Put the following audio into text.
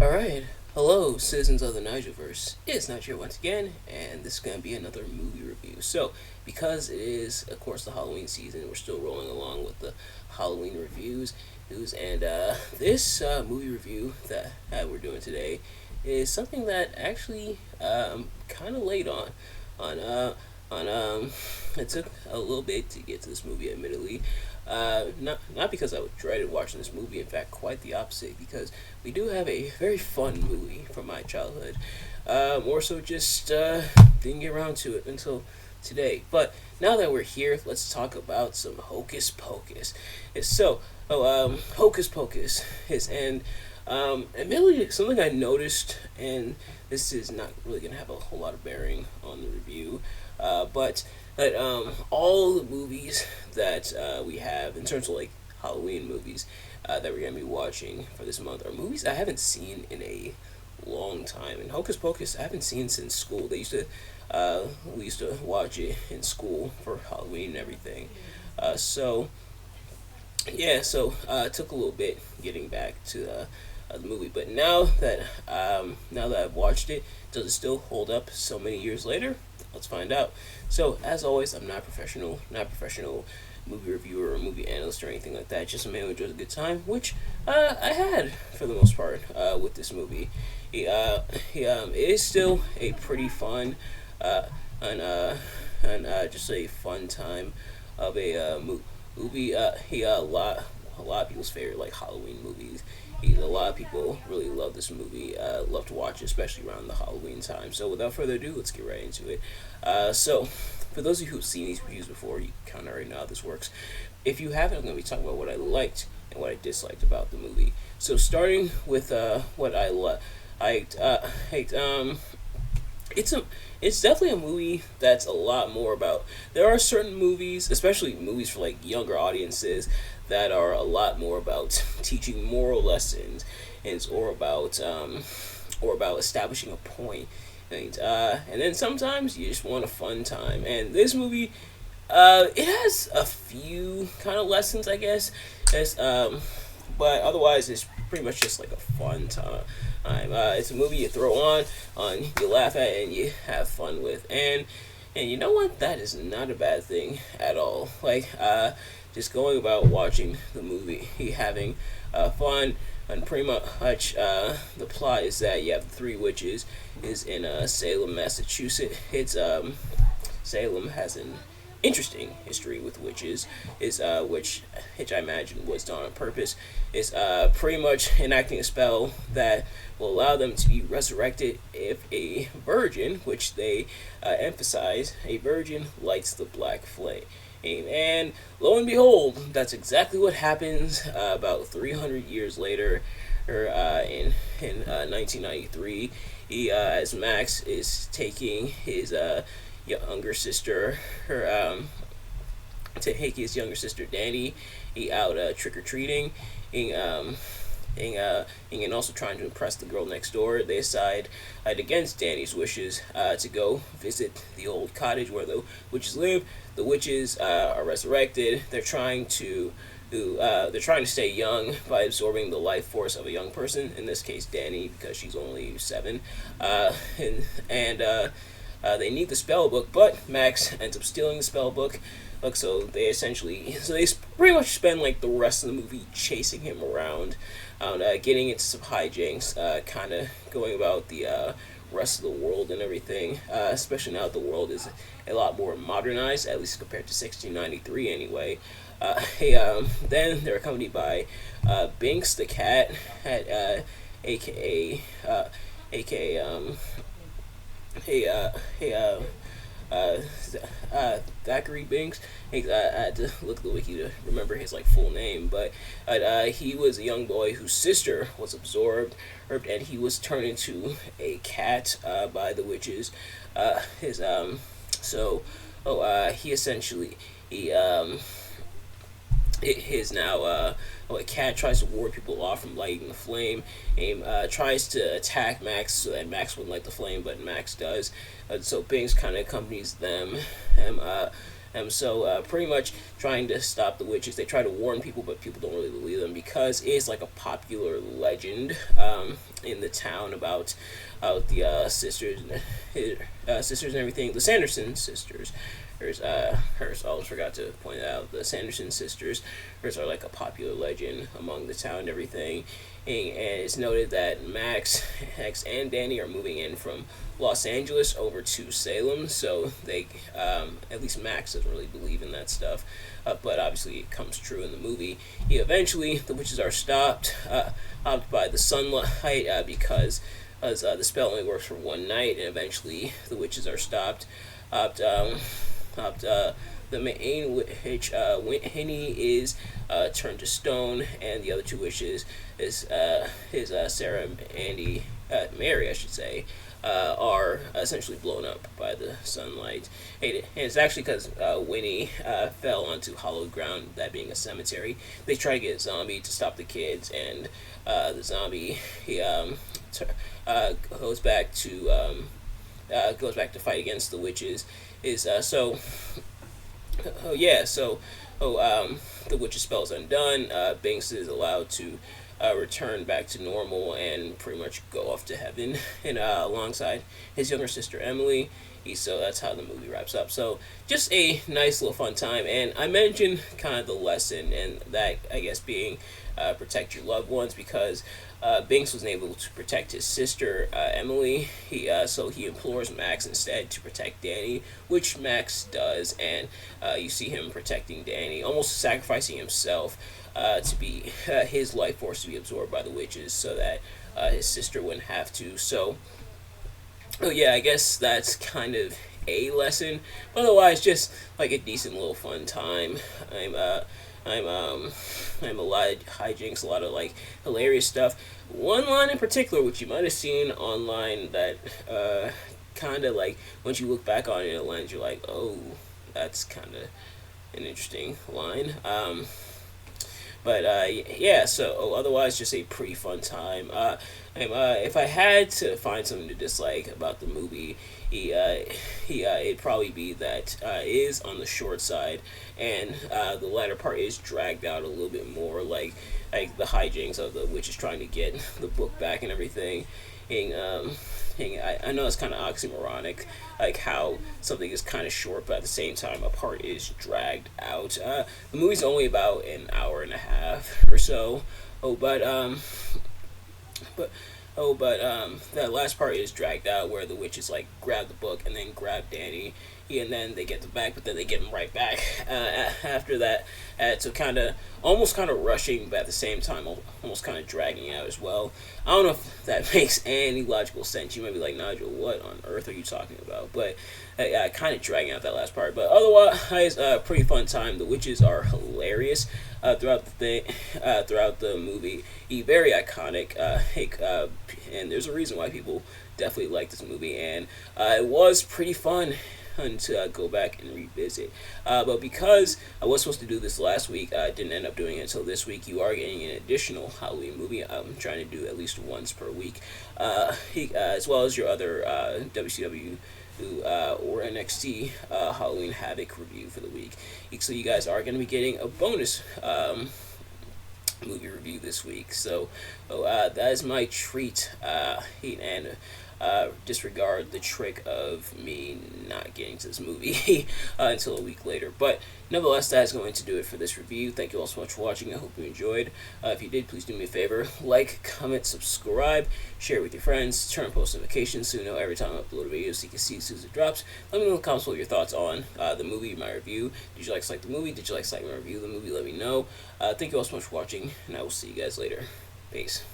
Alright, hello, citizens of the Nigelverse. It's Nigel once again, and this is going to be another movie review. So, because it is, of course, the Halloween season, we're still rolling along with the Halloween reviews. And this movie review that we're doing today is something that actually kind of late on on it took a little bit to get to this movie, admittedly. Not because I dreaded watching this movie. In fact, quite the opposite. Because we do have a very fun movie from my childhood. More so, just didn't get around to it until today. But now that we're here, let's talk about some Hocus Pocus. Hocus Pocus is admittedly something I noticed, and this is not really gonna have a whole lot of bearing on the review, but all the movies that we have in terms of like Halloween movies that we're gonna be watching for this month are movies I haven't seen in a long time. And Hocus Pocus I haven't seen since school. We used to watch it in school for Halloween and everything. So it took a little bit getting back to the movie, but now that I've watched it, does it still hold up so many years later? Let's find out. So, as always, I'm not a professional movie reviewer or movie analyst or anything like that. Just a man who enjoys a good time, which I had for the most part with this movie. It is still a pretty fun uh, and just a fun time of a movie. A lot of people's favorite like Halloween movies. A lot of people really love this movie. Love to watch it, especially around the Halloween time. So without further ado, let's get right into it. For those of you who've seen these reviews before, you kind of already know how this works. If you haven't, I'm going to be talking about what I liked and what I disliked about the movie. So starting with what I liked, it's a it's definitely a movie that's a lot more about. There are certain movies, especially movies for like younger audiences, that are a lot more about teaching moral lessons, and or about establishing a point. And then sometimes you just want a fun time. And this movie, it has a few kind of lessons, I guess. It's, but otherwise, it's pretty much just like a fun time. It's a movie you throw on, you laugh at, and you have fun with. And you know what? That is not a bad thing at all. Just going about watching the movie, having fun, and pretty much the plot is that you have three witches is in Salem, Massachusetts. Salem has an interesting history with witches, which I imagine was done on purpose. Is pretty much enacting a spell that will allow them to be resurrected if a virgin, which they emphasize, a virgin lights the black flame. And lo and behold, that's exactly what happens about 300 years later, in 1993. As Max is taking his younger sister, Danny, out trick or treating, and also trying to impress the girl next door. They decide, against Danny's wishes, to go visit the old cottage where the witches live. The witches are resurrected. They're trying to stay young by absorbing the life force of a young person. In this case, Danny, because she's only 7, and they need the spell book, but Max ends up stealing the spell book. They pretty much spend like the rest of the movie chasing him around, getting into some hijinks, kind of going about the rest of the world and everything. Especially now that the world is a lot more modernized, at least compared to 1693 anyway. Then they're accompanied by Binks the cat, aka hey, uh, Thackeray Binks. I had to look at the wiki to remember his like full name, but he was a young boy whose sister was absorbed, and he was turned into a cat by the witches. His he essentially his now a cat tries to ward people off from lighting the flame. Aim tries to attack Max so that Max wouldn't light the flame, but Max does. So Binks kind of accompanies them, So pretty much trying to stop the witches. They try to warn people, but people don't really believe them because it's like a popular legend in the town about the sisters and everything. The Sanderson sisters. Hers. I almost forgot to point out the Sanderson sisters. Hers are like a popular legend among the town and everything. And it's noted that Max, Hex, and Danny are moving in from Los Angeles over to Salem. So they, at least Max doesn't really believe in that stuff, but obviously it comes true in the movie. Eventually, the witches are stopped by the sunlight because the spell only works for one night, and eventually the witches are stopped. The main witch, Henny, is turned to stone, and the other two witches is Sarah and Mary, I should say, are essentially blown up by the sunlight. And it's actually because Winnie fell onto hollowed ground, that being a cemetery. They try to get a zombie to stop the kids, and the zombie goes back to fight against the witches. The witch's spell is undone. Binks is allowed to return back to normal and pretty much go off to heaven, and alongside his younger sister Emily. So that's how the movie wraps up. So just a nice little fun time, and I mentioned kind of the lesson, and that I guess being protect your loved ones, because Binks wasn't able to protect his sister Emily. So he implores Max instead to protect Danny, which Max does, and you see him protecting Danny, almost sacrificing himself to be his life force to be absorbed by the witches, so that his sister wouldn't have to. So, I guess that's kind of a lesson. But otherwise, just like a decent little fun time. I'm a lot of hijinks, a lot of like hilarious stuff. One line in particular, which you might have seen online, that kind of like once you look back on it in a lens, you're like, oh, that's kind of an interesting line. So otherwise, just a pretty fun time. If I had to find something to dislike about the movie, it'd probably be that it is on the short side, and the latter part is dragged out a little bit more, like the hijinks of the witches trying to get the book back and everything. I know it's kind of oxymoronic, like how something is kind of short, but at the same time, a part is dragged out. The movie's only about an hour and a half or so. That last part is dragged out, where the witches like grab the book and then grab Danny, and then they get them back, but then they get him right back after that. So almost kind of rushing, but at the same time almost kind of dragging out as well. I don't know if that makes any logical sense. You might be like, Nigel, what on earth are you talking about? But kind of dragging out that last part. But otherwise, pretty fun time. The witches are hilarious throughout the movie. Very iconic. And there's a reason why people definitely like this movie, and it was pretty fun to go back and revisit. But because I was supposed to do this last week, I didn't end up doing it until this week. You are getting an additional Halloween movie. I'm trying to do at least once per week, as well as your other WCW or NXT Halloween Havoc review for the week. So you guys are going to be getting a bonus movie review this week. So that is my treat, and disregard the trick of me not getting to this movie until a week later. But nevertheless, that is going to do it for this review. Thank you all so much for watching. I hope you enjoyed. If you did, please do me a favor. Like, comment, subscribe, share it with your friends, turn on post notifications so you know every time I upload a video so you can see as soon as it drops. Let me know in the comments what your thoughts on the movie, my review. Did you like the movie? Did you like my review of the movie? Let me know. Thank you all so much for watching, and I will see you guys later. Peace.